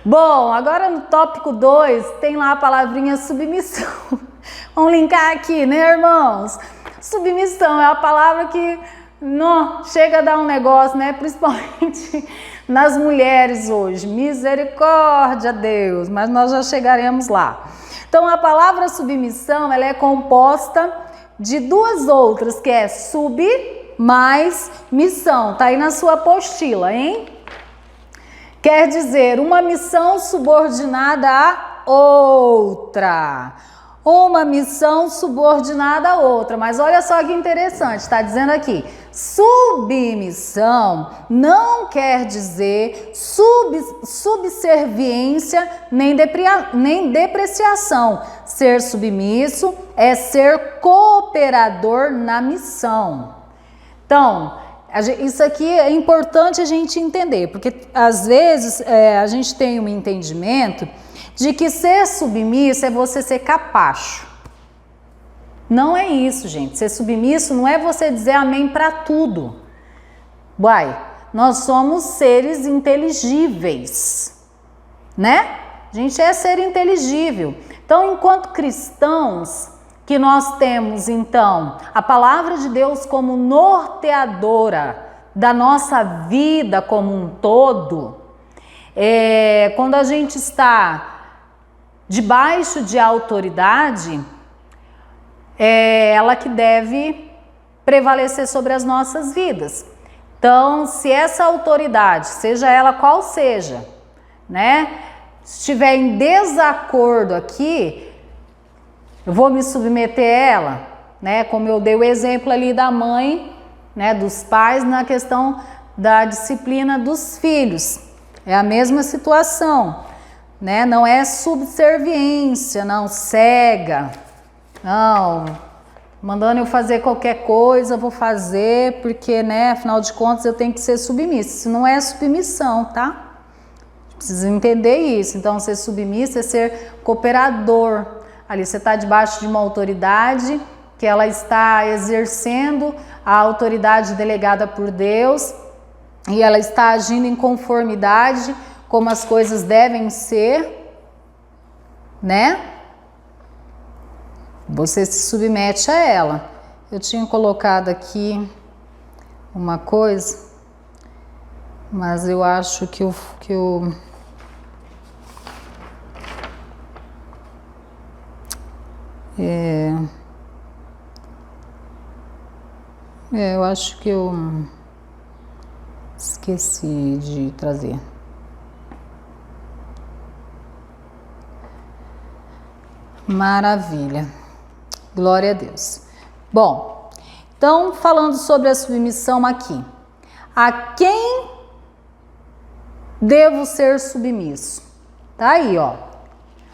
Bom, agora no tópico 2 tem lá a palavrinha submissão. Vamos linkar aqui, né, irmãos? Submissão é a palavra que não chega a dar um negócio, né? Principalmente nas mulheres hoje. Misericórdia, Deus, mas nós já chegaremos lá. Então, a palavra submissão, ela é composta de duas outras, que é sub mais missão. Tá aí na sua apostila, hein? Quer dizer, uma missão subordinada a outra. Uma missão subordinada a outra. Mas olha só que interessante, está dizendo aqui, submissão não quer dizer subserviência nem depreciação. Ser submisso é ser cooperador na missão. Então, isso aqui é importante a gente entender, porque às vezes a gente tem um entendimento de que ser submisso é você ser capacho. Não é isso, gente. Ser submisso não é você dizer amém para tudo. Uai, nós somos seres inteligíveis, né? A gente é ser inteligível. Então, enquanto cristãos, que nós temos, então, a palavra de Deus como norteadora da nossa vida como um todo, quando a gente está debaixo de autoridade, é ela que deve prevalecer sobre as nossas vidas. Então, se essa autoridade, seja ela qual seja, né, estiver em desacordo aqui, eu vou me submeter a ela, né? Como eu dei o exemplo ali da mãe, né, dos pais na questão da disciplina dos filhos. É a mesma situação, né? Não é subserviência, não, cega. Não, mandando eu fazer qualquer coisa, vou fazer, porque, né, afinal de contas eu tenho que ser submissa. Isso não é submissão, tá? Precisa entender isso. Então, ser submissa é ser cooperador. Ali você está debaixo de uma autoridade que ela está exercendo a autoridade delegada por Deus e ela está agindo em conformidade como as coisas devem ser, né? Você se submete a ela. Eu tinha colocado aqui uma coisa, mas eu acho que eu eu acho que eu esqueci de trazer. Maravilha. Glória a Deus. Bom, então falando sobre a submissão aqui. A quem devo ser submisso? Tá aí, ó.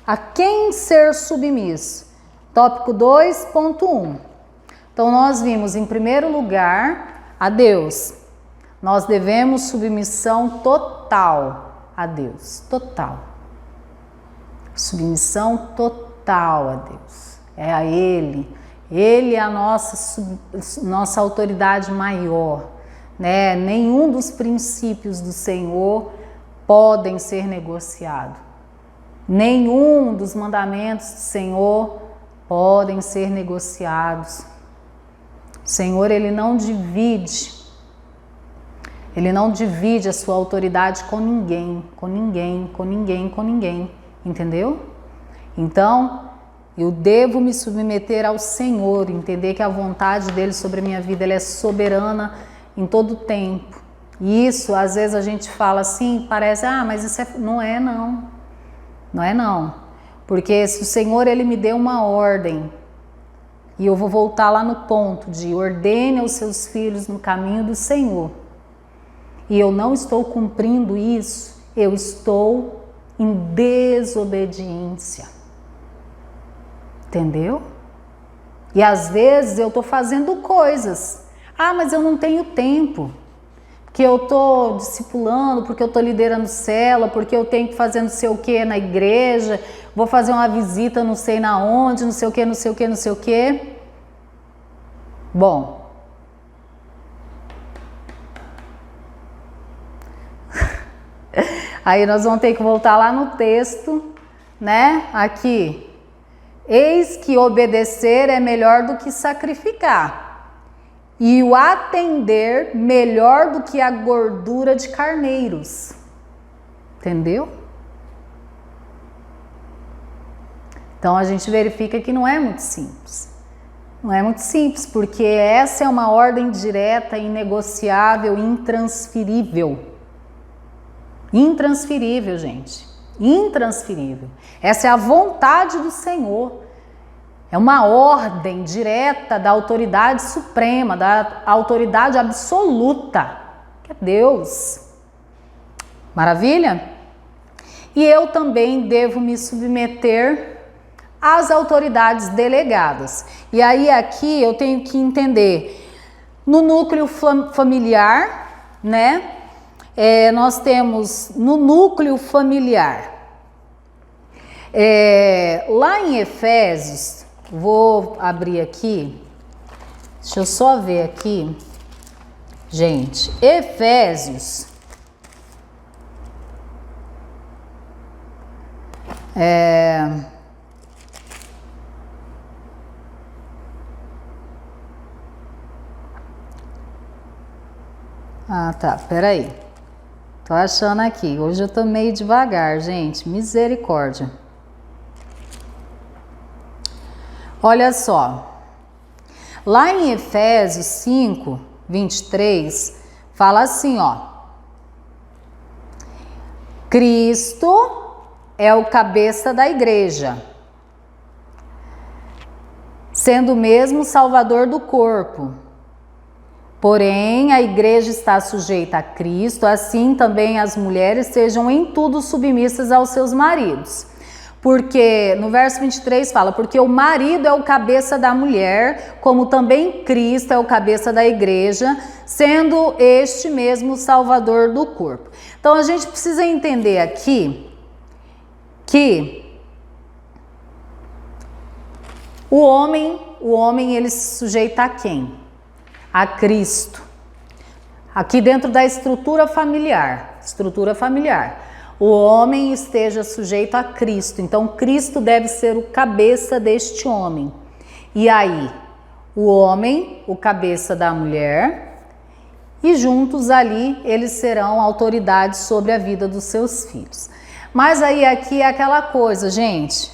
A quem ser submisso? Tópico 2.1. Então, nós vimos, em primeiro lugar, a Deus. Nós devemos submissão total a Deus. Total. Submissão total a Deus. É a Ele. Ele é a nossa autoridade maior, né? Nenhum dos princípios do Senhor podem ser negociados. Nenhum dos mandamentos do Senhor podem ser negociados. O Senhor, Ele não divide a sua autoridade com ninguém, entendeu? Então, eu devo me submeter ao Senhor, entender que a vontade dEle sobre a minha vida, ela é soberana em todo o tempo. E isso, às vezes a gente fala assim, parece, mas isso não é não. Não é não. Porque se o Senhor, Ele me deu uma ordem, e eu vou voltar lá no ponto de ordene aos seus filhos no caminho do Senhor, e eu não estou cumprindo isso, eu estou em desobediência. Entendeu? E às vezes eu estou fazendo coisas. Mas eu não tenho tempo. Porque eu estou discipulando, porque eu estou liderando célula, porque eu tenho que fazer não sei o que na igreja, vou fazer uma visita não sei na onde, não sei o que, não sei o que, não sei o que. Bom. Aí nós vamos ter que voltar lá no texto, né? Aqui. Eis que obedecer é melhor do que sacrificar, e o atender melhor do que a gordura de carneiros. Entendeu? Então a gente verifica que não é muito simples. Não é muito simples, porque essa é uma ordem direta, inegociável, intransferível. Intransferível, gente. Intransferível. Essa é a vontade do Senhor. É uma ordem direta da autoridade suprema, da autoridade absoluta, que é Deus. Maravilha? E eu também devo me submeter às autoridades delegadas. E aí aqui eu tenho que entender, no núcleo familiar, né? Nós temos no núcleo familiar, lá em Efésios, vou abrir aqui, deixa eu só ver aqui, gente, Efésios, tá, peraí. Tô achando aqui, hoje eu tô meio devagar, gente, misericórdia. Olha só, lá em Efésios 5, 23, fala assim, ó. Cristo é o cabeça da igreja, sendo mesmo Salvador do corpo. Porém, a igreja está sujeita a Cristo, assim também as mulheres sejam em tudo submissas aos seus maridos. Porque, no verso 23 fala, porque o marido é o cabeça da mulher, como também Cristo é o cabeça da igreja, sendo este mesmo o Salvador do corpo. Então, a gente precisa entender aqui que o homem ele se sujeita a quem? A Cristo. Aqui dentro da estrutura familiar, o homem esteja sujeito a Cristo. Então, Cristo deve ser o cabeça deste homem. E aí, o homem, o cabeça da mulher, e juntos ali eles serão autoridades sobre a vida dos seus filhos. Mas aí aqui é aquela coisa, gente,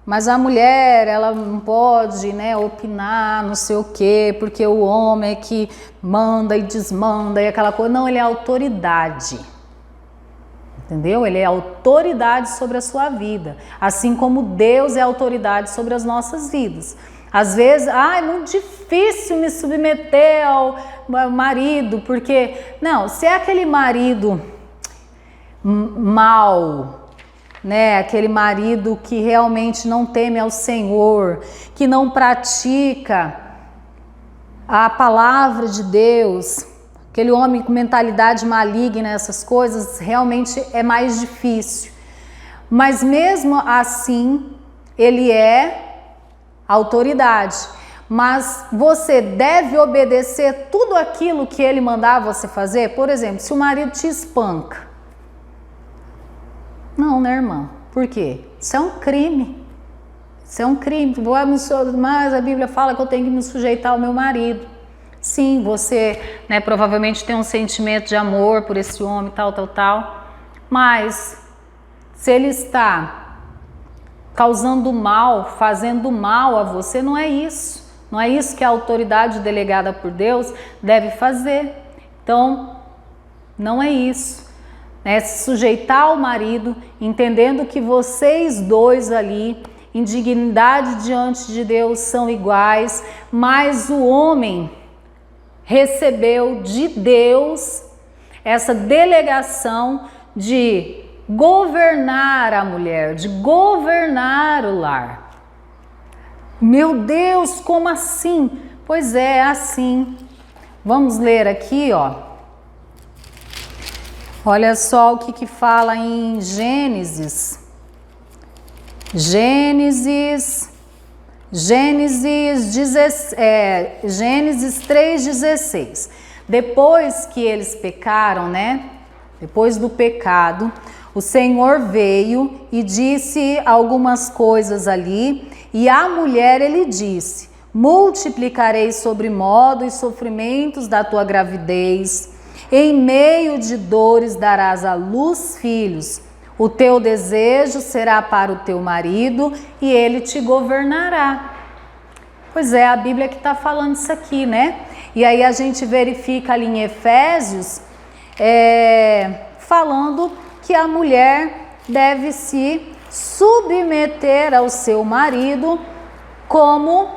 mas a mulher, ela não pode, né, opinar, não sei o quê, porque o homem é que manda e desmanda e aquela coisa. Não, ele é autoridade. Entendeu? Ele é autoridade sobre a sua vida. Assim como Deus é autoridade sobre as nossas vidas. Às vezes, é muito difícil me submeter ao marido, porque... Não, se é aquele marido mau, né, aquele marido que realmente não teme ao Senhor, que não pratica a palavra de Deus, aquele homem com mentalidade maligna, essas coisas, realmente é mais difícil. Mas mesmo assim, ele é autoridade. Mas você deve obedecer tudo aquilo que ele mandar você fazer. Por exemplo, se o marido te espanca, não, né, irmã? Por quê? Isso é um crime. Isso é um crime. Mas a Bíblia fala que eu tenho que me sujeitar ao meu marido. Sim, você, né, provavelmente tem um sentimento de amor por esse homem, tal. Mas se ele está causando mal, fazendo mal a você, não é isso. Não é isso que a autoridade delegada por Deus deve fazer. Então, não é isso. Se sujeitar ao marido, entendendo que vocês dois ali, em dignidade diante de Deus, são iguais, mas o homem recebeu de Deus essa delegação de governar a mulher, de governar o lar. Meu Deus, como assim? Pois é assim. Vamos ler aqui, ó. Olha só o que fala em Gênesis 3,16. Depois que eles pecaram, né? depois do pecado, o Senhor veio e disse algumas coisas ali, e à mulher ele disse: multiplicarei sobremodo os sofrimentos da tua gravidez, em meio de dores darás à luz filhos, o teu desejo será para o teu marido e ele te governará. Pois é, a Bíblia que está falando isso aqui, né? E aí a gente verifica ali em Efésios, falando que a mulher deve se submeter ao seu marido como...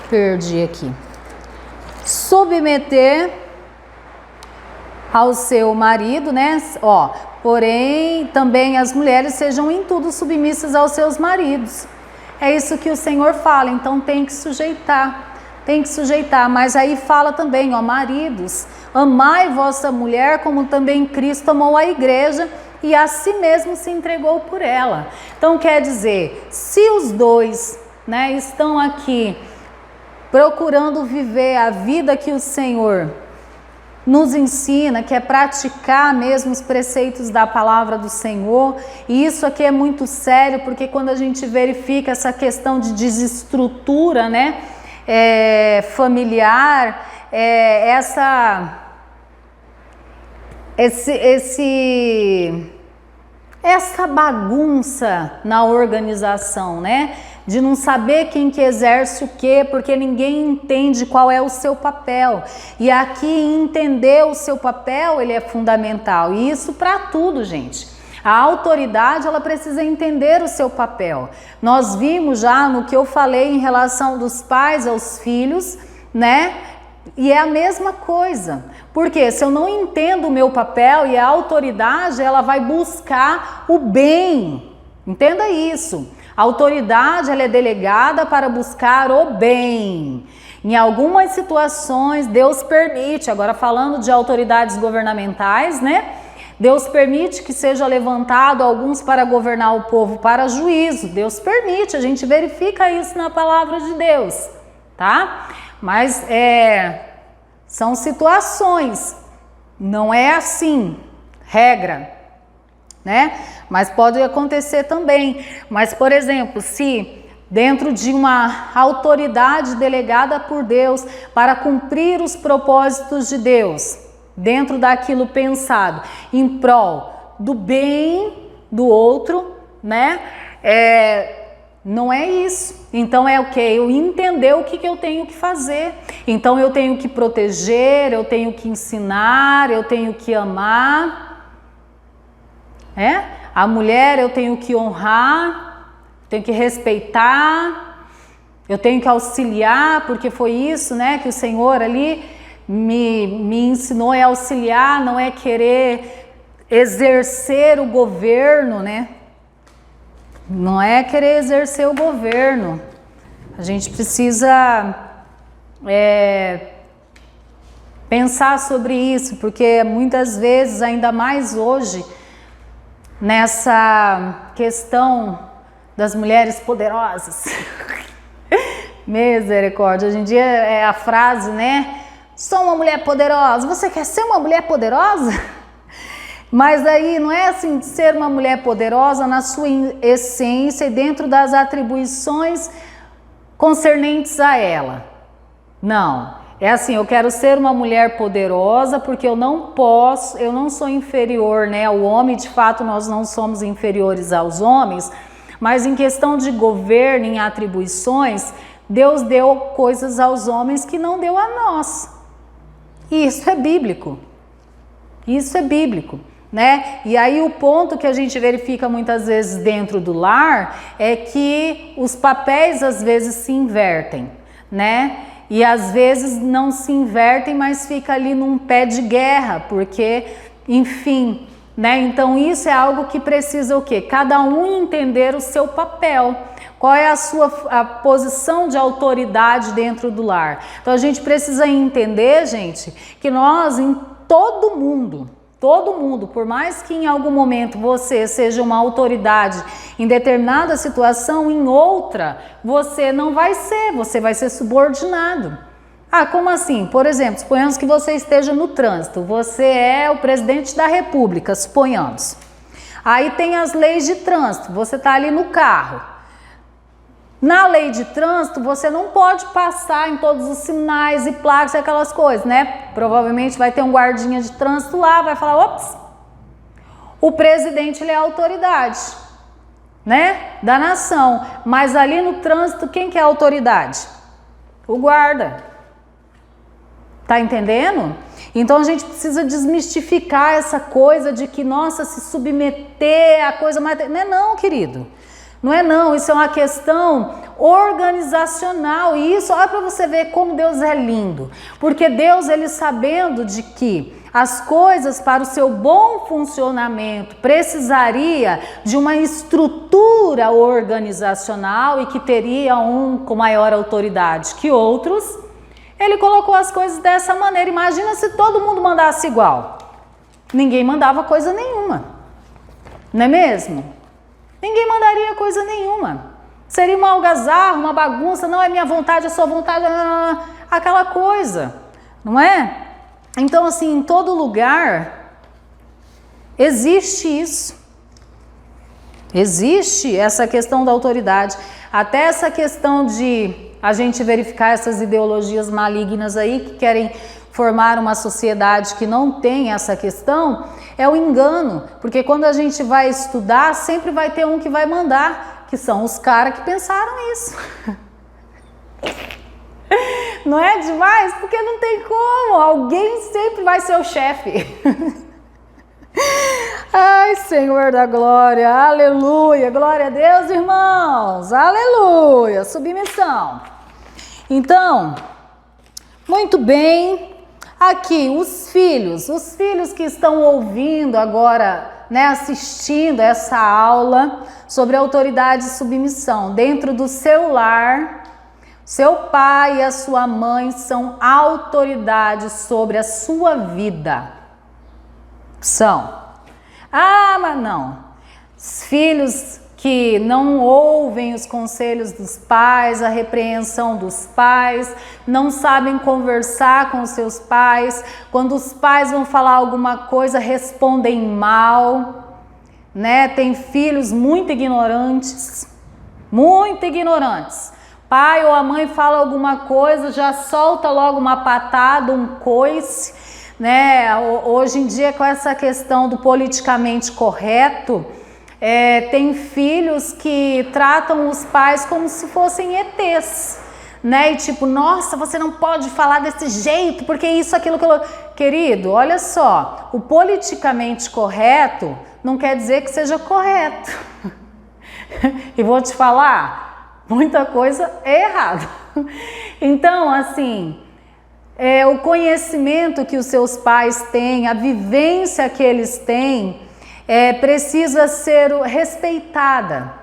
perdi aqui. Submeter ao seu marido, né? Porém, também as mulheres sejam em tudo submissas aos seus maridos. É isso que o Senhor fala, então tem que sujeitar. Mas aí fala também, maridos, amai vossa mulher como também Cristo amou a igreja e a si mesmo se entregou por ela. Então quer dizer, se os dois, né, estão aqui procurando viver a vida que o Senhor nos ensina, que é praticar mesmo os preceitos da palavra do Senhor, e isso aqui é muito sério, porque quando a gente verifica essa questão de desestrutura, né, familiar, essa bagunça na organização, né? De não saber quem que exerce o quê, porque ninguém entende qual é o seu papel. E aqui entender o seu papel, ele é fundamental. E isso para tudo, gente. A autoridade, ela precisa entender o seu papel. Nós vimos já no que eu falei em relação dos pais aos filhos, né? E é a mesma coisa. Porque se eu não entendo o meu papel, e a autoridade, ela vai buscar o bem. Entenda isso. A autoridade, ela é delegada para buscar o bem. Em algumas situações, Deus permite, agora falando de autoridades governamentais, né? Deus permite que seja levantado alguns para governar o povo para juízo. Deus permite, a gente verifica isso na palavra de Deus, tá? Mas são situações, não é assim, regra, né? Mas pode acontecer também. Mas, por exemplo, se dentro de uma autoridade delegada por Deus para cumprir os propósitos de Deus, dentro daquilo pensado em prol do bem do outro, né? Não é isso. Então é o que? Eu entender o que eu tenho que fazer. Então eu tenho que proteger, eu tenho que ensinar, eu tenho que amar. A mulher eu tenho que honrar, tenho que respeitar, eu tenho que auxiliar, porque foi isso, né, que o Senhor ali me ensinou, é auxiliar, não é querer exercer o governo, né? Não é querer exercer o governo. A gente precisa pensar sobre isso, porque muitas vezes, ainda mais hoje, nessa questão das mulheres poderosas, misericórdia, hoje em dia é a frase, né? Sou uma mulher poderosa. Você quer ser uma mulher poderosa? Mas aí não é assim de ser uma mulher poderosa na sua essência e dentro das atribuições concernentes a ela. Não, é assim, eu quero ser uma mulher poderosa porque eu não sou inferior, né, ao homem. De fato nós não somos inferiores aos homens, mas em questão de governo, em atribuições, Deus deu coisas aos homens que não deu a nós. E isso é bíblico. Isso é bíblico, né? E aí o ponto que a gente verifica muitas vezes dentro do lar é que os papéis às vezes se invertem, né? E às vezes não se invertem, mas fica ali num pé de guerra, porque, enfim, né? Então isso é algo que precisa o quê? Cada um entender o seu papel. Qual é a posição de autoridade dentro do lar? Então a gente precisa entender, gente, que nós, em todo mundo, por mais que em algum momento você seja uma autoridade em determinada situação, em outra você não vai ser, você vai ser subordinado, Ah, como assim? Por exemplo, suponhamos que você esteja no trânsito, você é o presidente da República, suponhamos. Aí tem as leis de trânsito, você está ali no carro. Na lei de trânsito, você não pode passar em todos os sinais e placas e aquelas coisas, né? Provavelmente vai ter um guardinha de trânsito lá, vai falar, ops, o presidente ele é a autoridade, né? Da nação. Mas ali no trânsito, quem que é a autoridade? O guarda. Tá entendendo? Então a gente precisa desmistificar essa coisa de que, nossa, se submeter a coisa mais... Não é não, querido. Não é não, isso é uma questão organizacional. E isso, olha para você ver como Deus é lindo. Porque Deus, ele sabendo de que as coisas para o seu bom funcionamento precisaria de uma estrutura organizacional e que teria um com maior autoridade que outros, ele colocou as coisas dessa maneira. Imagina se todo mundo mandasse igual. Ninguém mandava coisa nenhuma. Não é mesmo? Ninguém mandaria coisa nenhuma. Seria uma algazarra, uma bagunça, não é minha vontade, é sua vontade, aquela coisa, não é? Então, assim, em todo lugar existe isso. Existe essa questão da autoridade. Até essa questão de a gente verificar essas ideologias malignas aí que querem formar uma sociedade que não tem essa questão, é o engano, porque quando a gente vai estudar, sempre vai ter um que vai mandar, que são os caras que pensaram isso. Não é demais? Porque não tem como, alguém sempre vai ser o chefe. Ai, Senhor da glória, aleluia, glória a Deus, irmãos, aleluia, submissão. Então, muito bem, aqui os filhos que estão ouvindo agora, né, assistindo essa aula sobre autoridade e submissão, dentro do seu lar, seu pai e a sua mãe são autoridades sobre a sua vida. São. Ah, mas não. Os filhos que não ouvem os conselhos dos pais, a repreensão dos pais, não sabem conversar com os seus pais, quando os pais vão falar alguma coisa, respondem mal, né? Tem filhos muito ignorantes. Pai ou a mãe fala alguma coisa, já solta logo uma patada, um coice, né? Hoje em dia, com essa questão do politicamente correto, tem filhos que tratam os pais como se fossem ETs, né? E tipo, nossa, você não pode falar desse jeito, porque isso, aquilo, aquilo. Querido, olha só, o politicamente correto não quer dizer que seja correto. E vou te falar, muita coisa é errada. Então, assim, o conhecimento que os seus pais têm, a vivência que eles têm, precisa ser respeitada,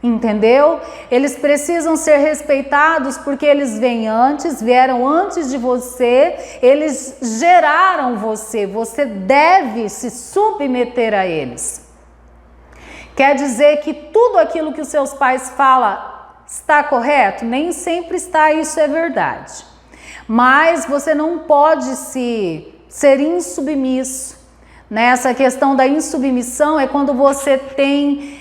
entendeu? Eles precisam ser respeitados porque eles vieram antes de você, eles geraram você, você deve se submeter a eles. Quer dizer que tudo aquilo que os seus pais falam está correto? Nem sempre está, isso é verdade. Mas você não pode ser insubmisso. Nessa questão da insubmissão é quando você tem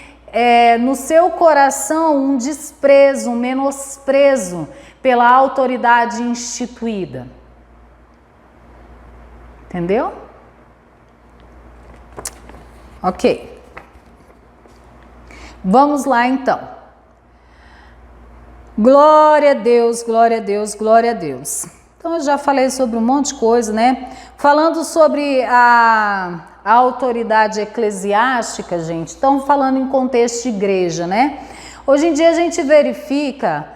no seu coração um desprezo, um menosprezo pela autoridade instituída. Entendeu? Ok. Vamos lá então. Glória a Deus, glória a Deus, glória a Deus. Então eu já falei sobre um monte de coisa, né? Falando sobre a autoridade eclesiástica, gente, estamos falando em contexto de igreja, né? Hoje em dia a gente verifica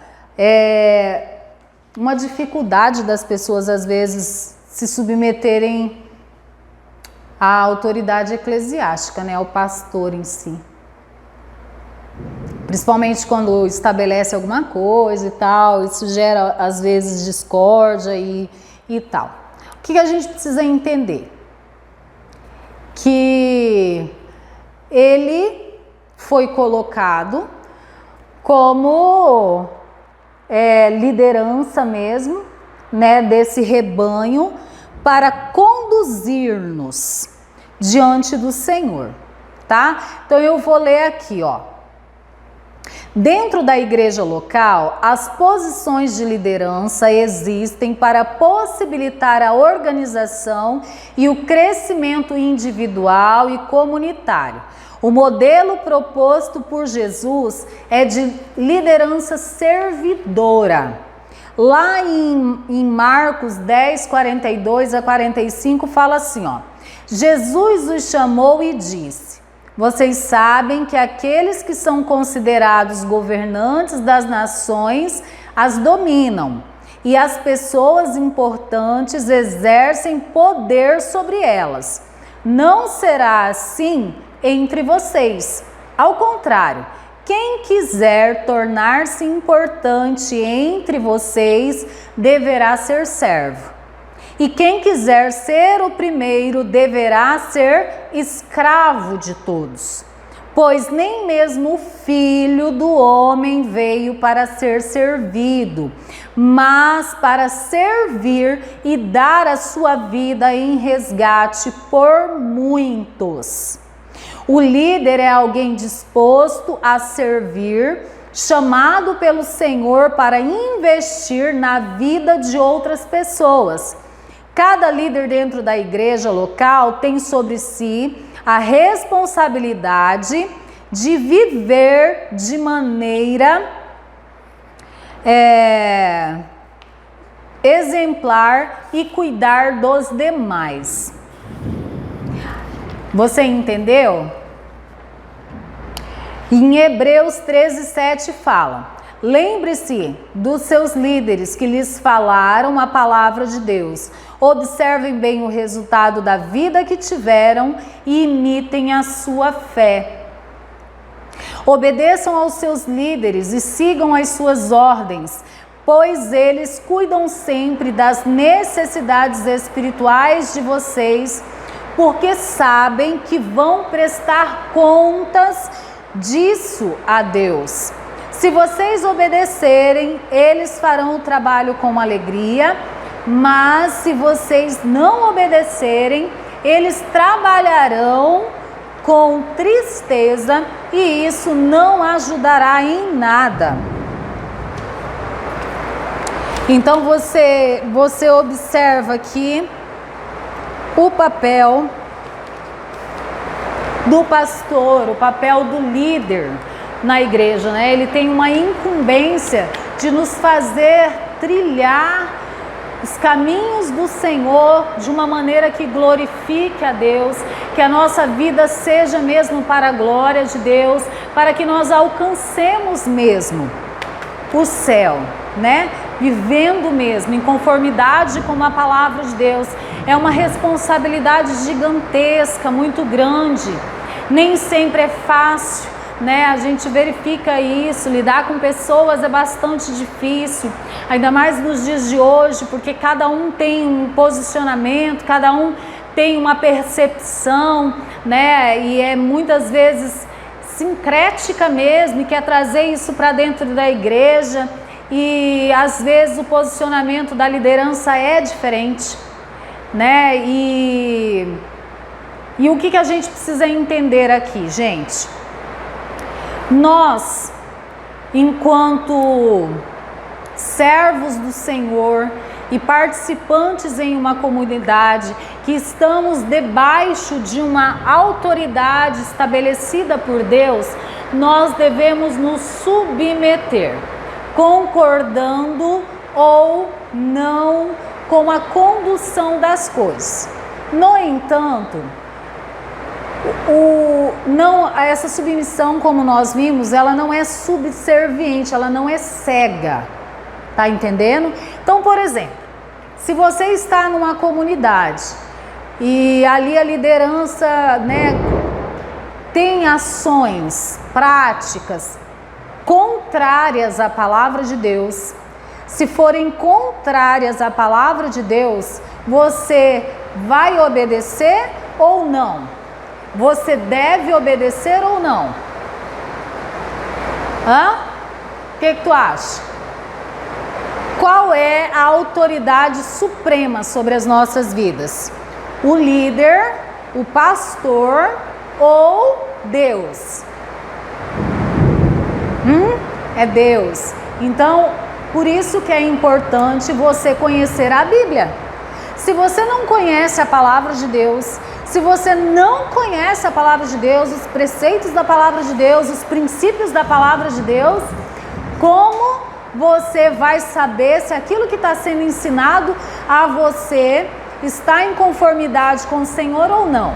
uma dificuldade das pessoas às vezes se submeterem à autoridade eclesiástica, né? Ao pastor em si. Principalmente quando estabelece alguma coisa e tal, isso gera às vezes discórdia e tal. O que a gente precisa entender? Que ele foi colocado como liderança mesmo, né, desse rebanho para conduzir-nos diante do Senhor, tá? Então eu vou ler aqui, ó. Dentro da igreja local, as posições de liderança existem para possibilitar a organização e o crescimento individual e comunitário. O modelo proposto por Jesus é de liderança servidora. Lá em Marcos 10, 42 a 45, fala assim, ó. Jesus os chamou e disse: vocês sabem que aqueles que são considerados governantes das nações as dominam, e as pessoas importantes exercem poder sobre elas. Não será assim entre vocês. Ao contrário, quem quiser tornar-se importante entre vocês deverá ser servo. E quem quiser ser o primeiro deverá ser escravo de todos. Pois nem mesmo o Filho do Homem veio para ser servido, mas para servir e dar a sua vida em resgate por muitos. O líder é alguém disposto a servir, chamado pelo Senhor para investir na vida de outras pessoas. Cada líder dentro da igreja local tem sobre si a responsabilidade de viver de maneira exemplar e cuidar dos demais. Você entendeu? Em Hebreus 13, 7 fala: lembre-se dos seus líderes que lhes falaram a palavra de Deus. Observem bem o resultado da vida que tiveram e imitem a sua fé. Obedeçam aos seus líderes e sigam as suas ordens, pois eles cuidam sempre das necessidades espirituais de vocês, porque sabem que vão prestar contas disso a Deus. Se vocês obedecerem, eles farão o trabalho com alegria, mas se vocês não obedecerem, eles trabalharão com tristeza e isso não ajudará em nada. Então você observa aqui o papel do pastor, o papel do líder na igreja, né? Ele tem uma incumbência de nos fazer trilhar os caminhos do Senhor de uma maneira que glorifique a Deus, que a nossa vida seja mesmo para a glória de Deus, para que nós alcancemos mesmo o céu, né? Vivendo mesmo em conformidade com a palavra de Deus. É uma responsabilidade gigantesca, muito grande. Nem sempre é fácil, né? A gente verifica isso, lidar com pessoas é bastante difícil, ainda mais nos dias de hoje, porque cada um tem um posicionamento, cada um tem uma percepção, né? E é muitas vezes sincrética mesmo, e quer trazer isso para dentro da igreja, e às vezes o posicionamento da liderança é diferente, né? E o que a gente precisa entender aqui, gente? Nós, enquanto servos do Senhor e participantes em uma comunidade, que estamos debaixo de uma autoridade estabelecida por Deus, nós devemos nos submeter, concordando ou não com a condução das coisas. No entanto, essa submissão, como nós vimos, ela não é subserviente, ela não é cega, tá entendendo? Então, por exemplo, se você está numa comunidade e ali a liderança, né, tem ações, práticas contrárias à palavra de Deus, se forem contrárias à palavra de Deus, você vai obedecer ou não? Você deve obedecer ou não? O que tu acha? Qual é a autoridade suprema sobre as nossas vidas? O líder, o pastor ou Deus? É Deus. Então, por isso que é importante você conhecer a Bíblia. Se você não conhece a palavra de Deus, se você não conhece a palavra de Deus, os preceitos da palavra de Deus, os princípios da palavra de Deus, como você vai saber se aquilo que está sendo ensinado a você está em conformidade com o Senhor ou não?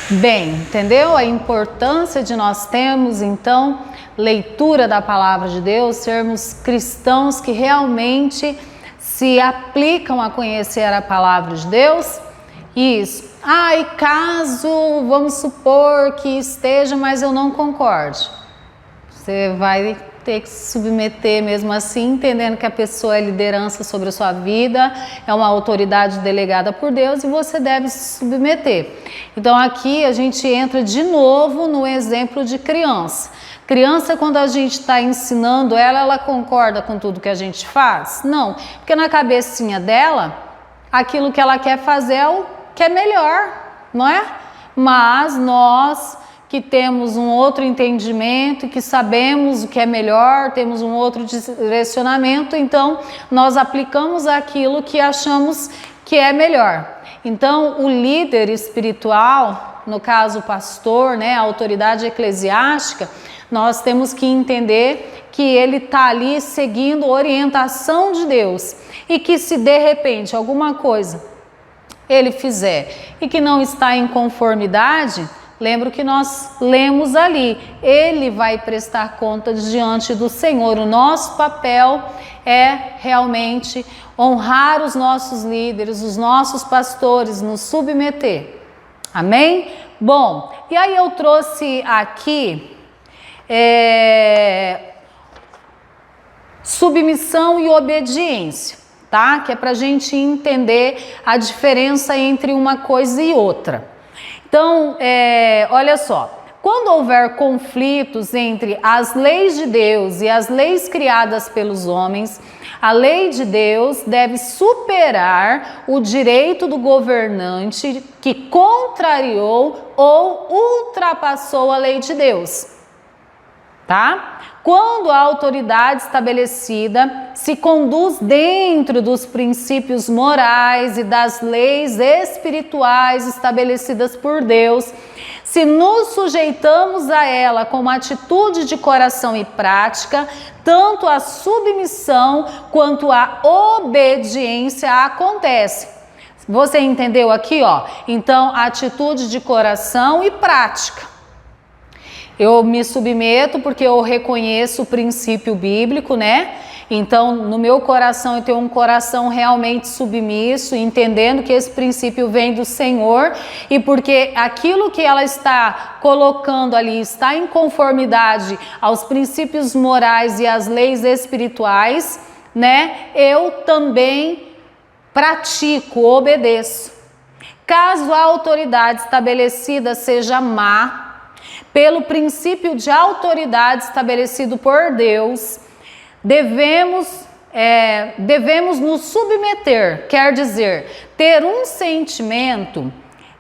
Bem, entendeu a importância de nós termos, então, leitura da palavra de Deus, sermos cristãos que realmente se aplicam a conhecer a palavra de Deus? Isso. E caso, vamos supor que esteja, mas eu não concorde. Você vai ter que se submeter mesmo assim, entendendo que a pessoa é liderança sobre a sua vida, é uma autoridade delegada por Deus e você deve se submeter. Então aqui a gente entra de novo no exemplo de criança. Criança, quando a gente está ensinando ela concorda com tudo que a gente faz? Não, porque na cabecinha dela, aquilo que ela quer fazer é o que é melhor, não é? Mas nós que temos um outro entendimento, que sabemos o que é melhor, temos um outro direcionamento, então nós aplicamos aquilo que achamos que é melhor. Então o líder espiritual, no caso o pastor, né, a autoridade eclesiástica, nós temos que entender que ele está ali seguindo a orientação de Deus e que se de repente alguma coisa ele fizer e que não está em conformidade, lembra que nós lemos ali, ele vai prestar contas diante do Senhor. O nosso papel é realmente honrar os nossos líderes, os nossos pastores, nos submeter. Amém? Bom, e aí eu trouxe aqui submissão e obediência, tá? Que é para a gente entender a diferença entre uma coisa e outra. Então, olha só, quando houver conflitos entre as leis de Deus e as leis criadas pelos homens, a lei de Deus deve superar o direito do governante que contrariou ou ultrapassou a lei de Deus, tá? Quando a autoridade estabelecida se conduz dentro dos princípios morais e das leis espirituais estabelecidas por Deus, se nos sujeitamos a ela com uma atitude de coração e prática, tanto a submissão quanto a obediência acontece. Você entendeu aqui, ó? Então, atitude de coração e prática. Eu me submeto porque eu reconheço o princípio bíblico, né? Então, no meu coração, eu tenho um coração realmente submisso, entendendo que esse princípio vem do Senhor e porque aquilo que ela está colocando ali está em conformidade aos princípios morais e às leis espirituais, né? Eu também pratico, obedeço. Caso a autoridade estabelecida seja má, pelo princípio de autoridade estabelecido por Deus, devemos nos submeter, quer dizer, ter um sentimento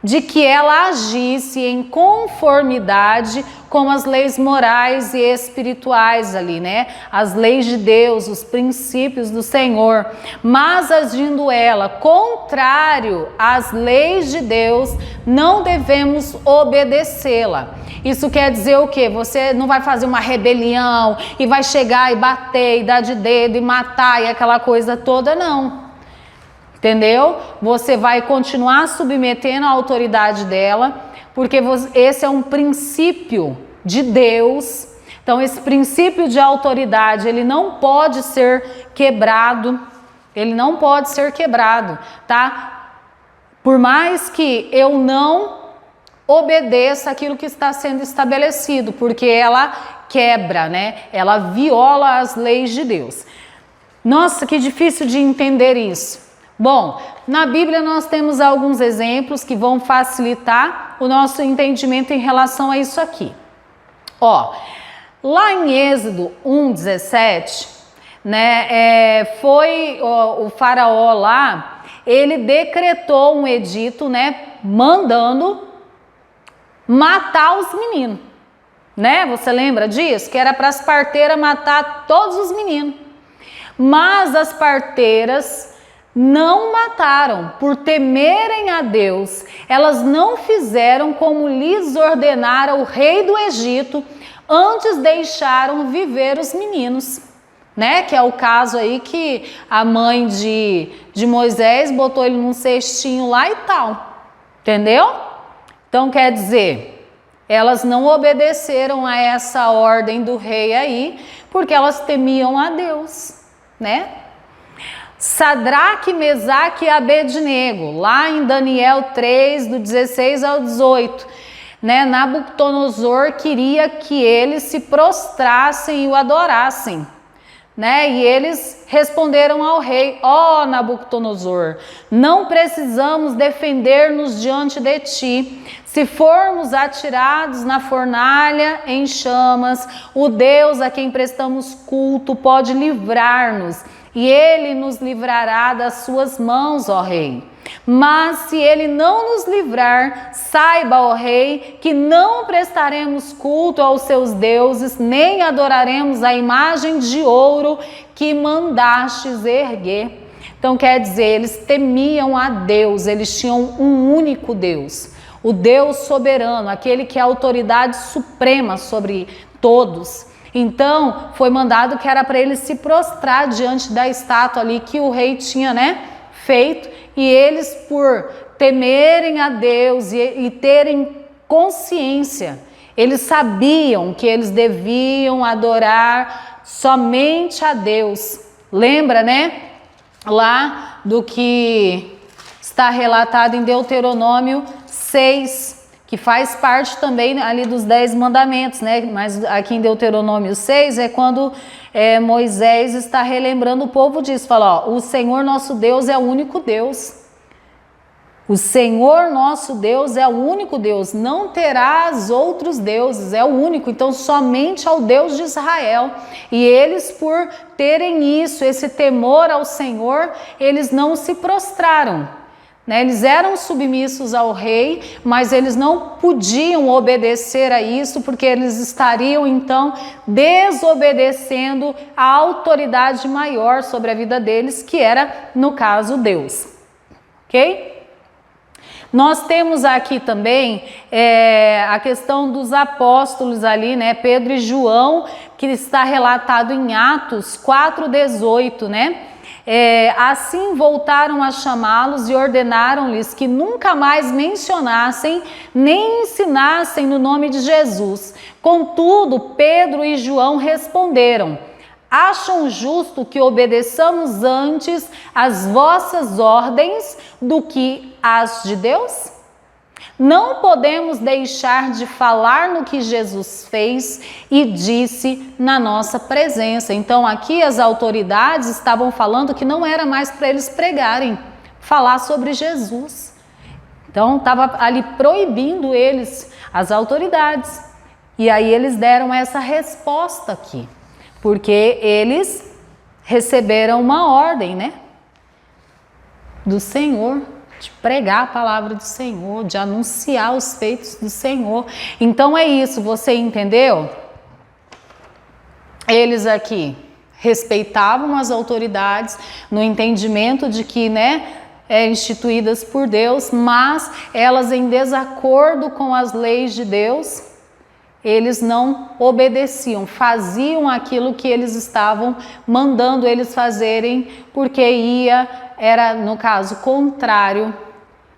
de que ela agisse em conformidade com as leis morais e espirituais ali, né? As leis de Deus, os princípios do Senhor, mas agindo ela contrário às leis de Deus, não devemos obedecê-la. Isso quer dizer o quê? Você não vai fazer uma rebelião e vai chegar e bater e dar de dedo e matar e aquela coisa toda, não. Entendeu? Você vai continuar submetendo a autoridade dela, porque esse é um princípio de Deus. Então, esse princípio de autoridade, ele não pode ser quebrado. Ele não pode ser quebrado, tá? Por mais que eu não obedeça aquilo que está sendo estabelecido, porque ela quebra, né? Ela viola as leis de Deus. Nossa, que difícil de entender isso. Bom, na Bíblia nós temos alguns exemplos que vão facilitar o nosso entendimento em relação a isso aqui. Ó, lá em Êxodo 1:17, né, foi o faraó lá, ele decretou um edito, né, mandando matar os meninos, né? Você lembra disso? Que era para as parteiras matar todos os meninos. Mas as parteiras não mataram, por temerem a Deus. Elas não fizeram como lhes ordenara o rei do Egito, antes deixaram viver os meninos, né? Que é o caso aí que a mãe de Moisés botou ele num cestinho lá e tal, entendeu? Então quer dizer, elas não obedeceram a essa ordem do rei aí, porque elas temiam a Deus, né? Sadraque, Mesaque e Abednego, lá em Daniel 3, do 16 ao 18, né? Nabucodonosor queria que eles se prostrassem e o adorassem, né? E eles responderam ao rei: ó Nabucodonosor, não precisamos defender-nos diante de ti. Se formos atirados na fornalha em chamas, o Deus a quem prestamos culto pode livrar-nos, e ele nos livrará das suas mãos, ó rei. Mas se ele não nos livrar, saiba, ó rei, que não prestaremos culto aos seus deuses, nem adoraremos a imagem de ouro que mandastes erguer. Então quer dizer, eles temiam a Deus, eles tinham um único Deus, o Deus soberano, aquele que é a autoridade suprema sobre todos. Então foi mandado que era para eles se prostrar diante da estátua ali que o rei tinha, né, feito. E eles, por temerem a Deus e terem consciência, eles sabiam que eles deviam adorar somente a Deus. Lembra, né? Lá do que está relatado em Deuteronômio 6, que faz parte também ali dos 10 mandamentos, né? Mas aqui em Deuteronômio 6 é quando Moisés está relembrando o povo disso, fala, ó, o Senhor nosso Deus é o único Deus. O Senhor nosso Deus é o único Deus, não terás outros deuses, é o único, então somente ao Deus de Israel. E eles, por terem isso, esse temor ao Senhor, eles não se prostraram, né? Eles eram submissos ao rei, mas eles não podiam obedecer a isso, porque eles estariam então desobedecendo a autoridade maior sobre a vida deles, que era, no caso, Deus. Ok? Nós temos aqui também a questão dos apóstolos ali, né? Pedro e João, que está relatado em Atos 4:18, né? Assim voltaram a chamá-los e ordenaram-lhes que nunca mais mencionassem nem ensinassem no nome de Jesus. Contudo, Pedro e João responderam: acham justo que obedeçamos antes as vossas ordens do que as de Deus? Não podemos deixar de falar no que Jesus fez e disse na nossa presença. Então aqui as autoridades estavam falando que não era mais para eles pregarem, falar sobre Jesus. Então estava ali proibindo eles, as autoridades. E aí eles deram essa resposta aqui, porque eles receberam uma ordem, né, do Senhor, de pregar a palavra do Senhor, de anunciar os feitos do Senhor. Então é isso, você entendeu? Eles aqui respeitavam as autoridades no entendimento de que, né, instituídas por Deus, mas elas em desacordo com as leis de Deus, eles não obedeciam, faziam aquilo que eles estavam mandando eles fazerem, porque era, no caso, contrário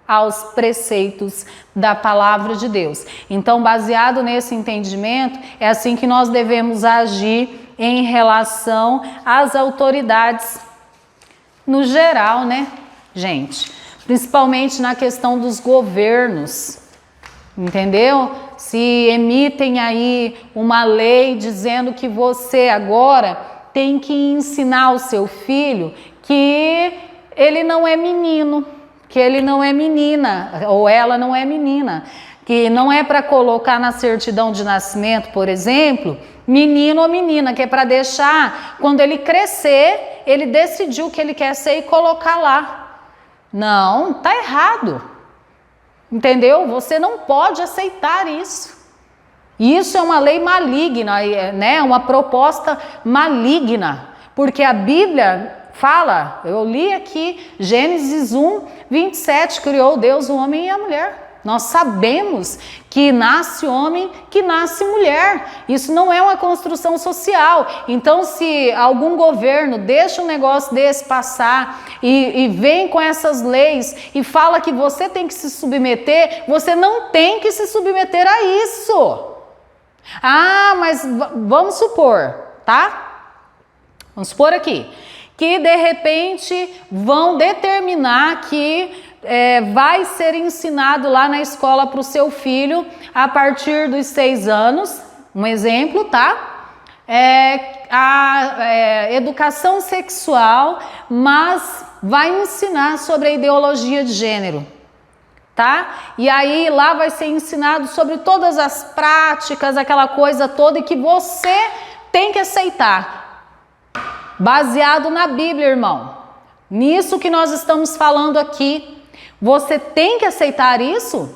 aos preceitos da palavra de Deus. Então, baseado nesse entendimento, é assim que nós devemos agir em relação às autoridades no geral, né, gente? Principalmente na questão dos governos, entendeu? Se emitem aí uma lei dizendo que você agora tem que ensinar o seu filho que ele não é menino, que ele não é menina, ou ela não é menina, que não é para colocar na certidão de nascimento, por exemplo, menino ou menina, que é para deixar, quando ele crescer, ele decidir o que ele quer ser e colocar lá. Não, tá errado. Entendeu? Você não pode aceitar isso. Isso é uma lei maligna, né? Uma proposta maligna, porque a Bíblia fala, eu li aqui, Gênesis 1, 27, criou Deus o homem e a mulher. Nós sabemos que nasce homem, que nasce mulher. Isso não é uma construção social. Então, se algum governo deixa um negócio desse passar e vem com essas leis e fala que você tem que se submeter, você não tem que se submeter a isso. Ah, mas vamos supor, tá? Vamos supor aqui, que de repente vão determinar que vai ser ensinado lá na escola para o seu filho a partir dos 6 anos, um exemplo, tá? A educação sexual, mas vai ensinar sobre a ideologia de gênero, tá? E aí lá vai ser ensinado sobre todas as práticas, aquela coisa toda, e que você tem que aceitar, baseado na Bíblia, irmão. Nisso que nós estamos falando aqui. Você tem que aceitar isso?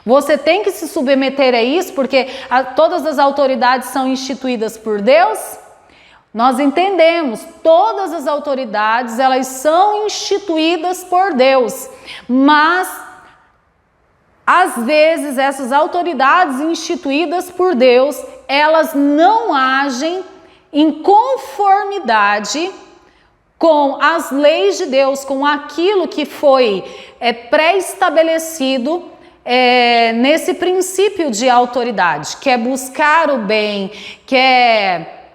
Você tem que se submeter a isso, porque todas as autoridades são instituídas por Deus? Nós entendemos, todas as autoridades, elas são instituídas por Deus, mas às vezes essas autoridades instituídas por Deus, elas não agem em conformidade com as leis de Deus, com aquilo que foi pré-estabelecido nesse princípio de autoridade, que é buscar o bem, que é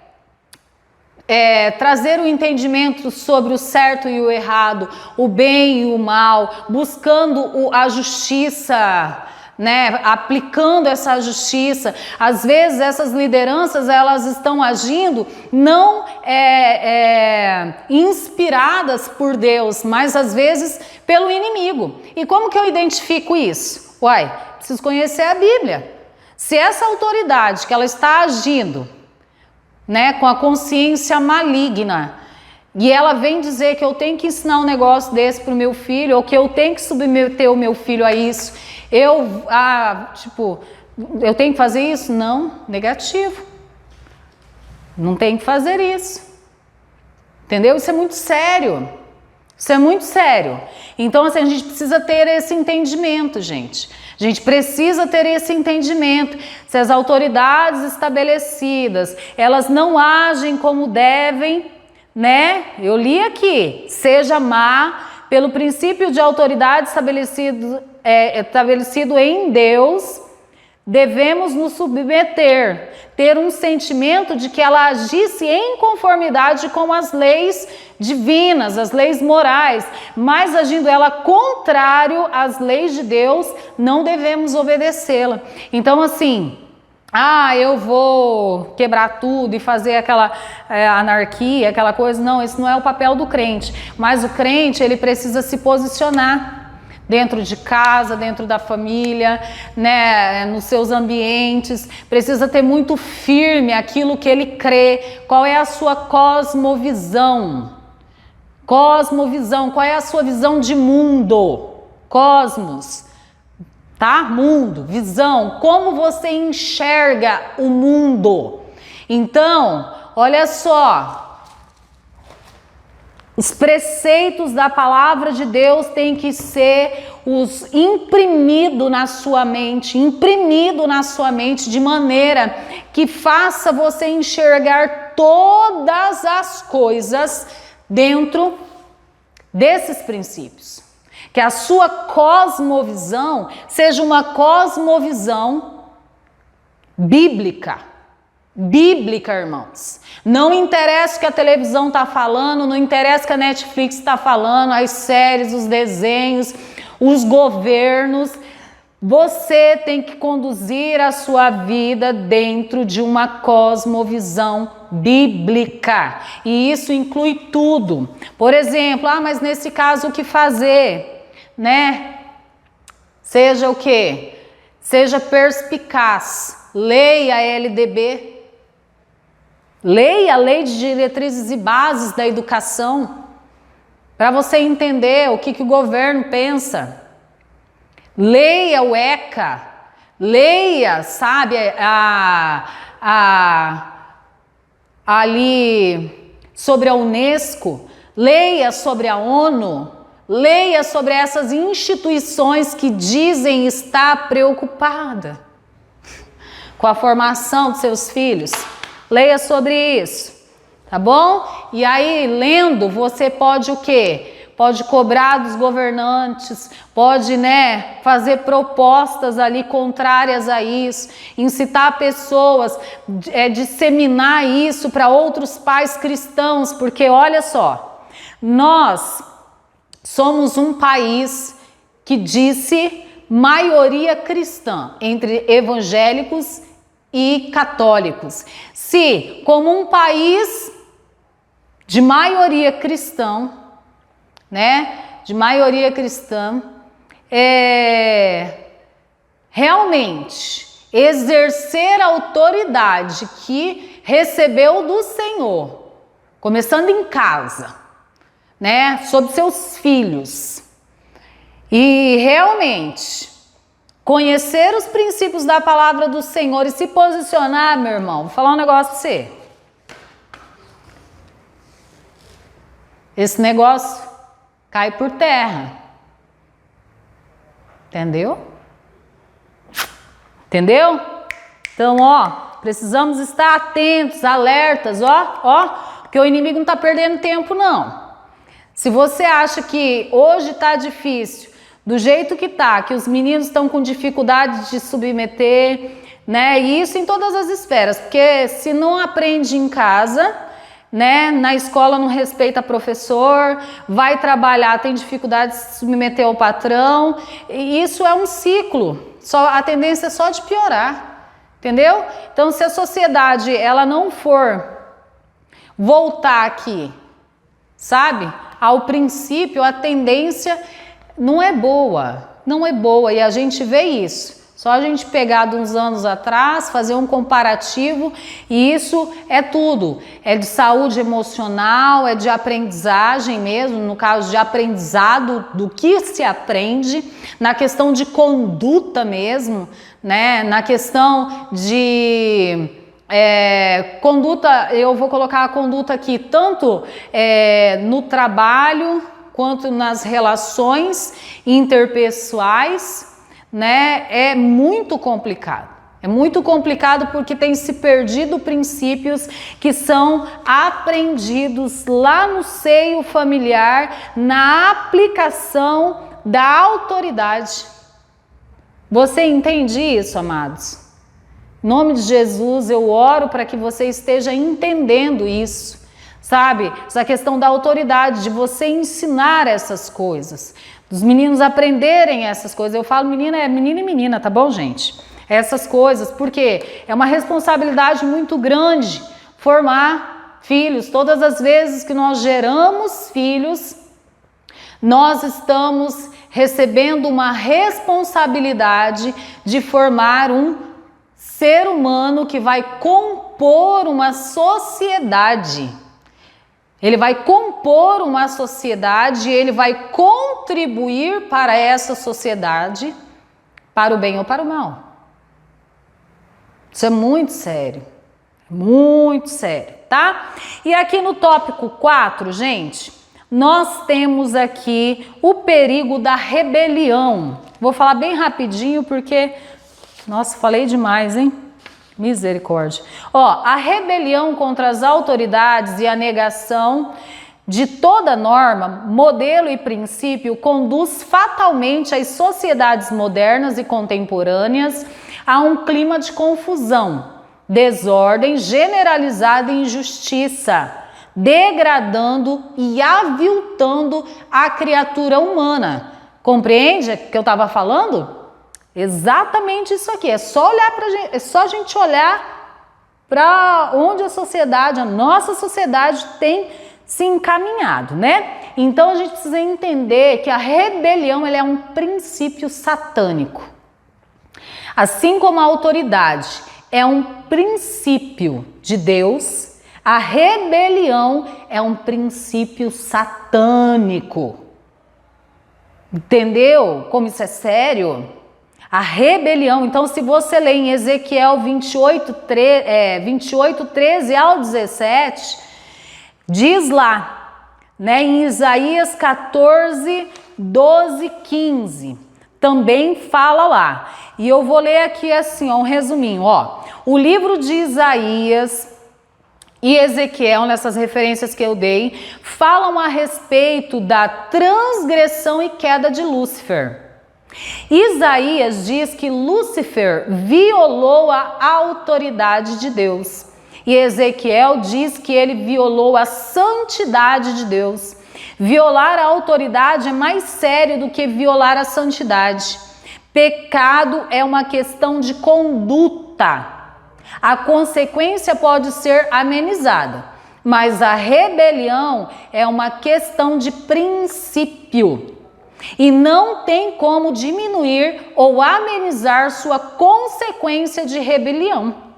trazer o entendimento sobre o certo e o errado, o bem e o mal, buscando a justiça, né, aplicando essa justiça. Às vezes essas lideranças, elas estão agindo não inspiradas por Deus, mas às vezes pelo inimigo. E como que eu identifico isso? Uai, preciso conhecer a Bíblia. Se essa autoridade que ela está agindo, né, com a consciência maligna, e ela vem dizer que eu tenho que ensinar um negócio desse para o meu filho, ou que eu tenho que submeter o meu filho a isso, eu tenho que fazer isso? Não, negativo. Não tem que fazer isso. Entendeu? Isso é muito sério. Isso é muito sério. Então, assim, a gente precisa ter esse entendimento, gente. A gente precisa ter esse entendimento. Se as autoridades estabelecidas, elas não agem como devem, né? Eu li aqui, seja má, pelo princípio de autoridade estabelecido em Deus, devemos nos submeter, ter um sentimento de que ela agisse em conformidade com as leis divinas, as leis morais, mas agindo ela contrário às leis de Deus, não devemos obedecê-la. Então, assim, eu vou quebrar tudo e fazer aquela anarquia, aquela coisa. Não, esse não é o papel do crente. Mas o crente, ele precisa se posicionar dentro de casa, dentro da família, né, nos seus ambientes. Precisa ter muito firme aquilo que ele crê. Qual é a sua cosmovisão? Cosmovisão, qual é a sua visão de mundo? Cosmos. Tá? Mundo, visão, como você enxerga o mundo. Então, olha só, os preceitos da palavra de Deus têm que ser imprimido na sua mente, de maneira que faça você enxergar todas as coisas dentro desses princípios. Que a sua cosmovisão seja uma cosmovisão bíblica. Bíblica, irmãos. Não interessa o que a televisão está falando, não interessa o que a Netflix está falando, as séries, os desenhos, os governos. Você tem que conduzir a sua vida dentro de uma cosmovisão bíblica. E isso inclui tudo. Por exemplo, mas nesse caso o que fazer? Né? Seja o quê? Seja perspicaz, leia a LDB, leia a Lei de Diretrizes e Bases da Educação, para você entender o que o governo pensa. Leia o ECA, leia, sabe, ali sobre a Unesco, leia sobre a ONU, leia sobre essas instituições que dizem estar preocupada com a formação dos seus filhos. Leia sobre isso, tá bom? E aí, lendo, você pode o quê? Pode cobrar dos governantes, pode, fazer propostas ali contrárias a isso, incitar pessoas, disseminar isso para outros pais cristãos, porque olha só, nós somos um país que disse maioria cristã, entre evangélicos e católicos. Se, como um país de maioria cristã, de maioria cristã, realmente exercer a autoridade que recebeu do Senhor, começando em casa, sobre seus filhos, e realmente conhecer os princípios da palavra do Senhor e se posicionar, meu irmão, vou falar um negócio pra você. Esse negócio cai por terra. Entendeu? Entendeu? Então, precisamos estar atentos, alertas, porque o inimigo não está perdendo tempo, não. Se você acha que hoje está difícil, do jeito que tá, que os meninos estão com dificuldade de submeter, e isso em todas as esferas, porque se não aprende em casa, na escola não respeita professor, vai trabalhar, tem dificuldade de se submeter ao patrão, e isso é um ciclo, a tendência é só de piorar, entendeu? Então, se a sociedade ela não for voltar aqui, sabe, ao princípio, a tendência não é boa, e a gente vê isso. Só a gente pegar de uns anos atrás, fazer um comparativo, e isso é tudo. É de saúde emocional, é de aprendizagem mesmo, no caso de aprendizado, do que se aprende, na questão de conduta mesmo, na questão de conduta, eu vou colocar a conduta aqui, tanto no trabalho, quanto nas relações interpessoais, é muito complicado. É muito complicado porque tem se perdido princípios que são aprendidos lá no seio familiar, na aplicação da autoridade. Você entende isso, amados? Em nome de Jesus, eu oro para que você esteja entendendo isso. Sabe, essa questão da autoridade, de você ensinar essas coisas, dos meninos aprenderem essas coisas. Eu falo menina e menina, tá bom, gente? Essas coisas, porque é uma responsabilidade muito grande formar filhos. Todas as vezes que nós geramos filhos, nós estamos recebendo uma responsabilidade de formar um ser humano que vai compor uma sociedade. Ele vai compor uma sociedade, ele vai contribuir para essa sociedade, para o bem ou para o mal. Isso é muito sério, tá? E aqui no tópico 4, gente, nós temos aqui o perigo da rebelião. Vou falar bem rapidinho porque, nossa, falei demais, hein? Misericórdia. A rebelião contra as autoridades e a negação de toda norma, modelo e princípio conduz fatalmente as sociedades modernas e contemporâneas a um clima de confusão, desordem generalizada e injustiça, degradando e aviltando a criatura humana. Compreende o que eu estava falando? Exatamente isso aqui, é só a gente olhar para onde a nossa sociedade tem se encaminhado, Então a gente precisa entender que a rebelião ela é um princípio satânico. Assim como a autoridade é um princípio de Deus, a rebelião é um princípio satânico. Entendeu como isso é sério? A rebelião, então se você ler em Ezequiel 28, 13 ao 17, diz lá, né, em Isaías 14, 12, 15, também fala lá. E eu vou ler aqui assim, ó, um resuminho, ó. O livro de Isaías e Ezequiel, nessas referências que eu dei, falam a respeito da transgressão e queda de Lúcifer. Isaías diz que Lúcifer violou a autoridade de Deus. E Ezequiel diz que ele violou a santidade de Deus. Violar a autoridade é mais sério do que violar a santidade. Pecado é uma questão de conduta. A consequência pode ser amenizada, mas a rebelião é uma questão de princípio e não tem como diminuir ou amenizar sua consequência de rebelião.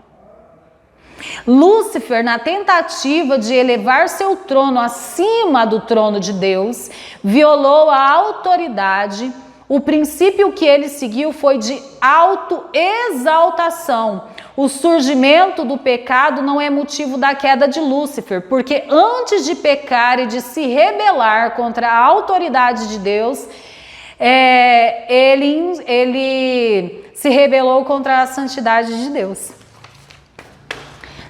Lúcifer, na tentativa de elevar seu trono acima do trono de Deus, violou a autoridade. O princípio que ele seguiu foi de autoexaltação. O surgimento do pecado não é motivo da queda de Lúcifer, porque antes de pecar e de se rebelar contra a autoridade de Deus, ele se rebelou contra a santidade de Deus.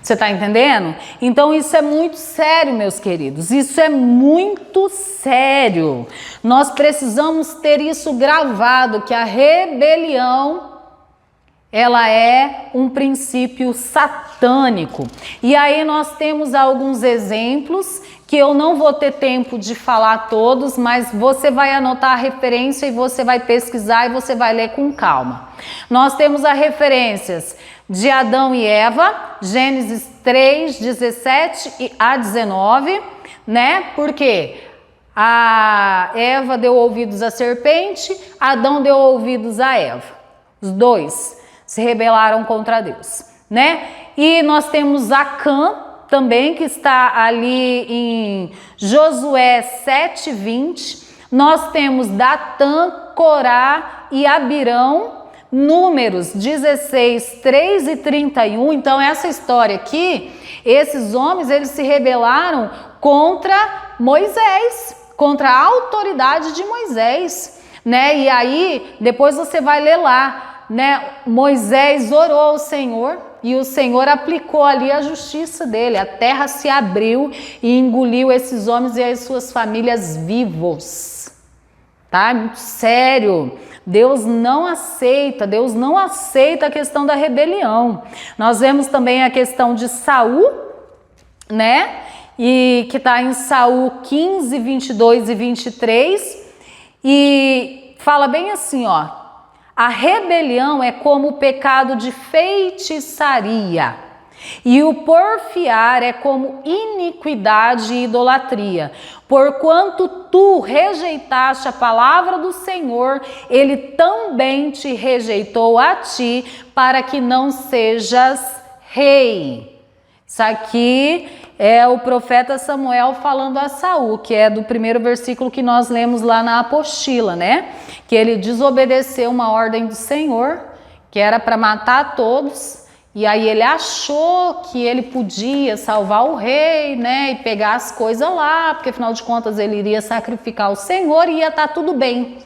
Você está entendendo? Então isso é muito sério, meus queridos. Isso é muito sério. Nós precisamos ter isso gravado, que a rebelião, ela é um princípio satânico. E aí nós temos alguns exemplos que eu não vou ter tempo de falar todos, mas você vai anotar a referência e você vai pesquisar e você vai ler com calma. Nós temos as referências de Adão e Eva, Gênesis 3, 17 a 19, né? Porque a Eva deu ouvidos à serpente, Adão deu ouvidos a Eva. Os dois se rebelaram contra Deus, né? E nós temos Acã também, que está ali em Josué 7, 20. Nós temos Datã, Corá e Abirão, Números 16, 3 e 31. Então essa história aqui, esses homens, eles se rebelaram contra Moisés, contra a autoridade de Moisés, né? E aí, depois você vai ler lá, né? Moisés orou ao Senhor e o Senhor aplicou ali a justiça dele. A terra se abriu e engoliu esses homens e as suas famílias vivos. Tá? Muito sério. Deus não aceita a questão da rebelião. Nós vemos também a questão de Saul, né? E que está em Saul 15, 22 e 23. E fala bem assim, ó. A rebelião é como o pecado de feitiçaria, e o porfiar é como iniquidade e idolatria. Porquanto tu rejeitaste a palavra do Senhor, ele também te rejeitou a ti, para que não sejas rei. Isso aqui é o profeta Samuel falando a Saul, que é do primeiro versículo que nós lemos lá na apostila, né? Que ele desobedeceu uma ordem do Senhor, que era para matar todos, e aí ele achou que ele podia salvar o rei, né? E pegar as coisas lá, porque afinal de contas ele iria sacrificar o Senhor e ia estar tudo bem.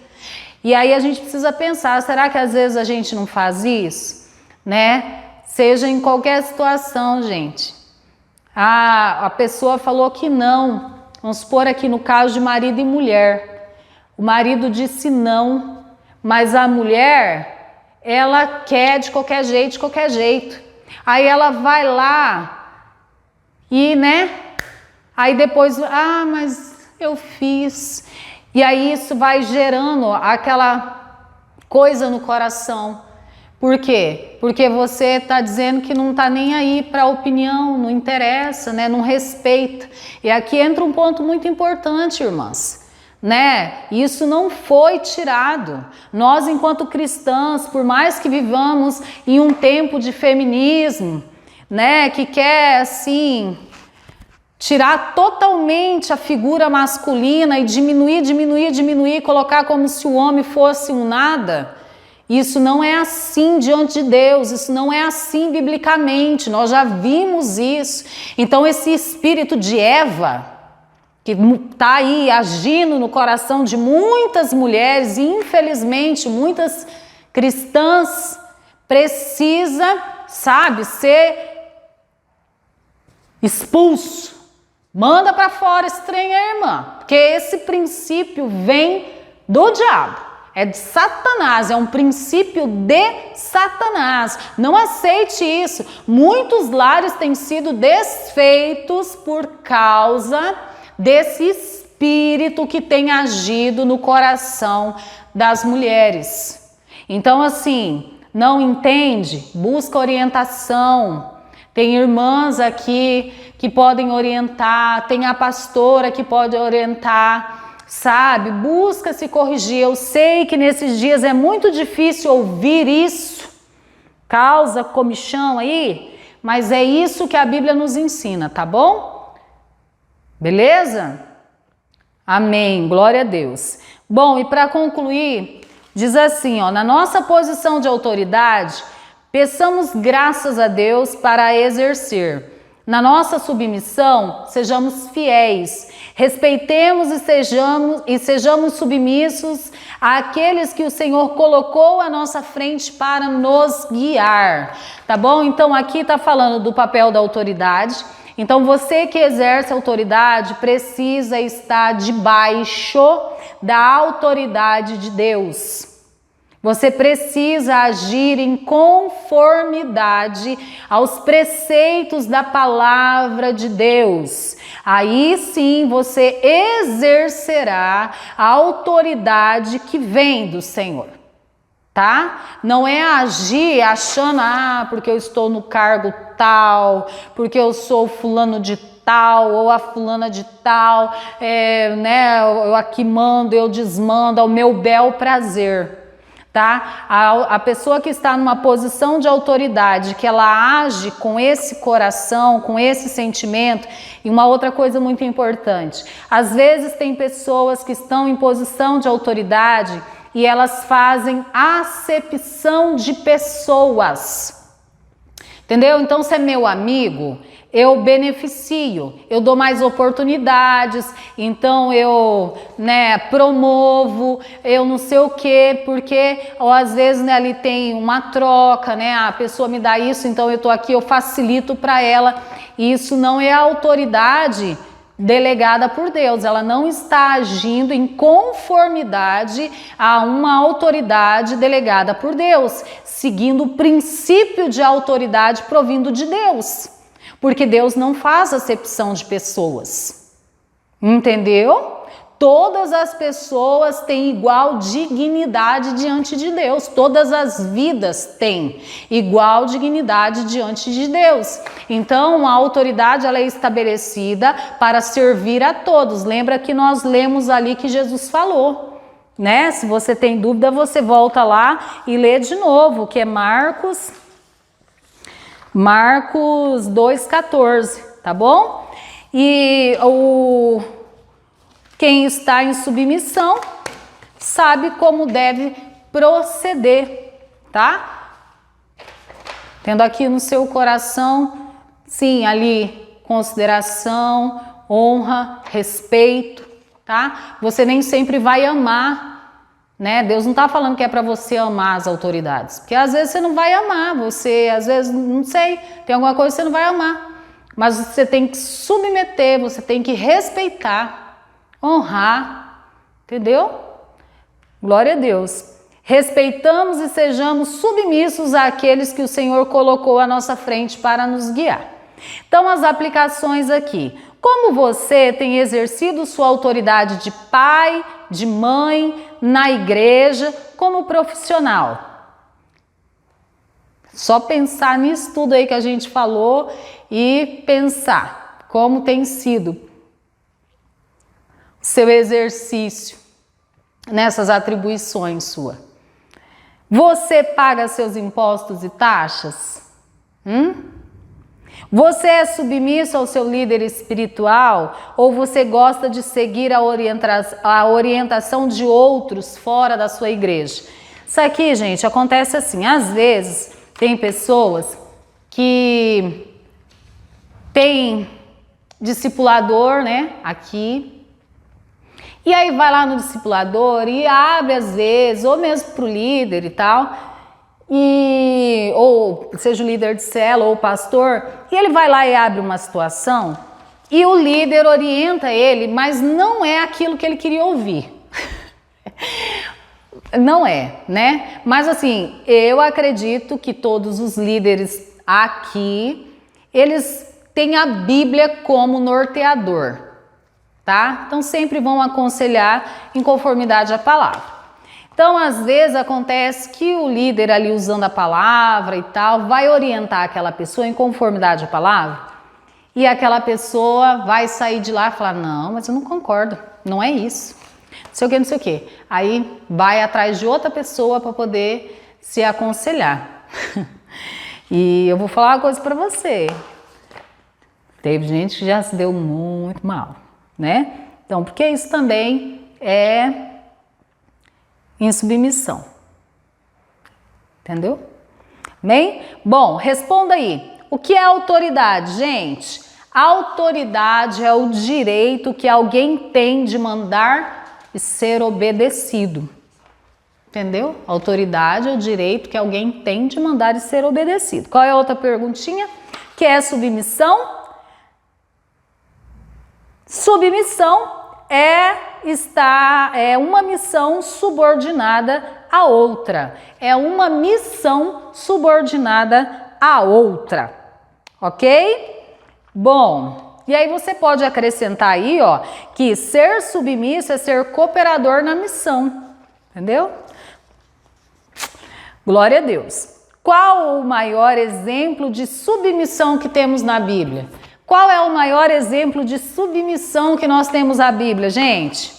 E aí a gente precisa pensar, será que às vezes a gente não faz isso? Né? Seja em qualquer situação, gente. A pessoa falou que não. Vamos supor aqui no caso de marido e mulher. O marido disse não, mas a mulher, ela quer de qualquer jeito. Aí ela vai lá e, né? Aí depois, mas eu fiz. E aí isso vai gerando aquela coisa no coração. Por quê? Porque você está dizendo que não está nem aí para a opinião, não interessa, né? Não respeita. E aqui entra um ponto muito importante, irmãs. né? Isso não foi tirado. Nós, enquanto cristãs, por mais que vivamos em um tempo de feminismo, né, que quer assim tirar totalmente a figura masculina e diminuir, colocar como se o homem fosse um nada. Isso não é assim diante de Deus, isso não é assim biblicamente, nós já vimos isso. Então esse espírito de Eva, que está aí agindo no coração de muitas mulheres, e infelizmente muitas cristãs, precisa, sabe, ser expulso. Manda para fora esse trem aí, irmã, porque esse princípio vem do diabo, é de Satanás, é um princípio de Satanás. Não aceite isso. Muitos lares têm sido desfeitos por causa desse espírito que tem agido no coração das mulheres. Então, assim, não entende? Busca orientação. Tem irmãs aqui que podem orientar, tem a pastora que pode orientar, sabe? Busca se corrigir. Eu sei que nesses dias é muito difícil ouvir isso, causa comichão aí, mas é isso que a Bíblia nos ensina, tá bom? Beleza? Amém, glória a Deus. Bom, e para concluir, diz assim, ó, na nossa posição de autoridade, peçamos graças a Deus para a exercer. Na nossa submissão, sejamos fiéis, respeitemos e sejamos submissos àqueles que o Senhor colocou à nossa frente para nos guiar, tá bom? Então aqui está falando do papel da autoridade. Então você que exerce autoridade precisa estar debaixo da autoridade de Deus. Você precisa agir em conformidade aos preceitos da palavra de Deus. Aí sim você exercerá a autoridade que vem do Senhor, tá? Não é agir achando, porque eu estou no cargo tal, porque eu sou fulano de tal, ou a fulana de tal, né? Eu aqui mando, eu desmando, ao meu bel prazer. Tá? A pessoa que está numa posição de autoridade, que ela age com esse coração, com esse sentimento. E uma outra coisa muito importante, às vezes tem pessoas que estão em posição de autoridade e elas fazem acepção de pessoas, entendeu? Então, se é meu amigo, eu beneficio, eu dou mais oportunidades, então eu, né, promovo, eu não sei o quê, porque ou às vezes, né, ali tem uma troca, né, a pessoa me dá isso, então eu tô aqui, eu facilito para ela. Isso não é autoridade delegada por Deus, ela não está agindo em conformidade a uma autoridade delegada por Deus, seguindo o princípio de autoridade provindo de Deus. Porque Deus não faz acepção de pessoas, entendeu? Todas as pessoas têm igual dignidade diante de Deus, todas as vidas têm igual dignidade diante de Deus. Então a autoridade ela é estabelecida para servir a todos. Lembra que nós lemos ali que Jesus falou, né? Se você tem dúvida, você volta lá e lê de novo, que é Marcos 2,14, tá bom? E quem está em submissão sabe como deve proceder, tá? Tendo aqui no seu coração, sim, ali, consideração, honra, respeito, tá? Você nem sempre vai amar, né? Deus não está falando que é para você amar as autoridades, porque às vezes você não vai amar, você às vezes, não sei, tem alguma coisa que você não vai amar, mas você tem que submeter, você tem que respeitar, honrar, entendeu? Glória a Deus. Respeitamos e sejamos submissos àqueles que o Senhor colocou à nossa frente para nos guiar. Então as aplicações aqui. Como você tem exercido sua autoridade de pai, de mãe, na igreja, como profissional? Só pensar nisso tudo aí que a gente falou e pensar como tem sido seu exercício nessas atribuições sua? Você paga seus impostos e taxas? Você é submisso ao seu líder espiritual ou você gosta de seguir a orientação de outros fora da sua igreja? Isso aqui, gente, acontece assim. Às vezes, tem pessoas que têm discipulador, né, aqui. E aí vai lá no discipulador e abre às vezes, ou mesmo para o líder e tal, ou seja o líder de célula ou o pastor, e ele vai lá e abre uma situação e o líder orienta ele, mas não é aquilo que ele queria ouvir. Não é, né? Mas assim, eu acredito que todos os líderes aqui, eles têm a Bíblia como norteador, tá? Então sempre vão aconselhar em conformidade à palavra. Então, às vezes acontece que o líder ali usando a palavra e tal, vai orientar aquela pessoa em conformidade à palavra e aquela pessoa vai sair de lá e falar, não, mas eu não concordo, não é isso. Não sei o que, não sei o que. Aí vai atrás de outra pessoa para poder se aconselhar. E eu vou falar uma coisa para você. Teve gente que já se deu muito mal, né? Então, porque isso também é insubmissão. Entendeu? Bem? Bom, responda aí. O que é autoridade, gente? Autoridade é o direito que alguém tem de mandar e ser obedecido. Entendeu? Autoridade é o direito que alguém tem de mandar e ser obedecido. Qual é a outra perguntinha? Que é submissão? Submissão é uma missão subordinada a outra. É uma missão subordinada a outra. Ok? Bom, e aí você pode acrescentar aí, ó, que ser submisso é ser cooperador na missão. Entendeu? Glória a Deus. Qual o maior exemplo de submissão que temos na Bíblia? Qual é o maior exemplo de submissão que nós temos na Bíblia, gente?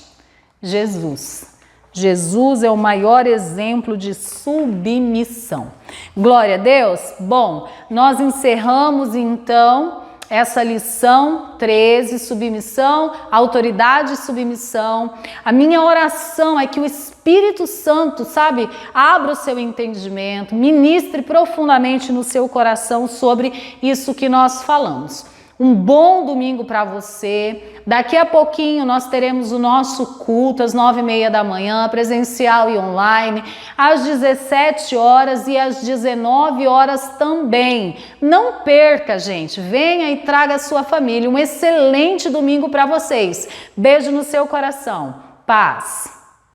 Jesus. Jesus é o maior exemplo de submissão. Glória a Deus. Bom, nós encerramos então essa lição 13, submissão, autoridade e submissão. A minha oração é que o Espírito Santo, sabe, abra o seu entendimento, ministre profundamente no seu coração sobre isso que nós falamos. Um bom domingo para você. Daqui a pouquinho nós teremos o nosso culto às 9h30 da manhã, presencial e online, às 17 horas e às 19 horas também. Não perca, gente. Venha e traga a sua família. Um excelente domingo para vocês. Beijo no seu coração. Paz.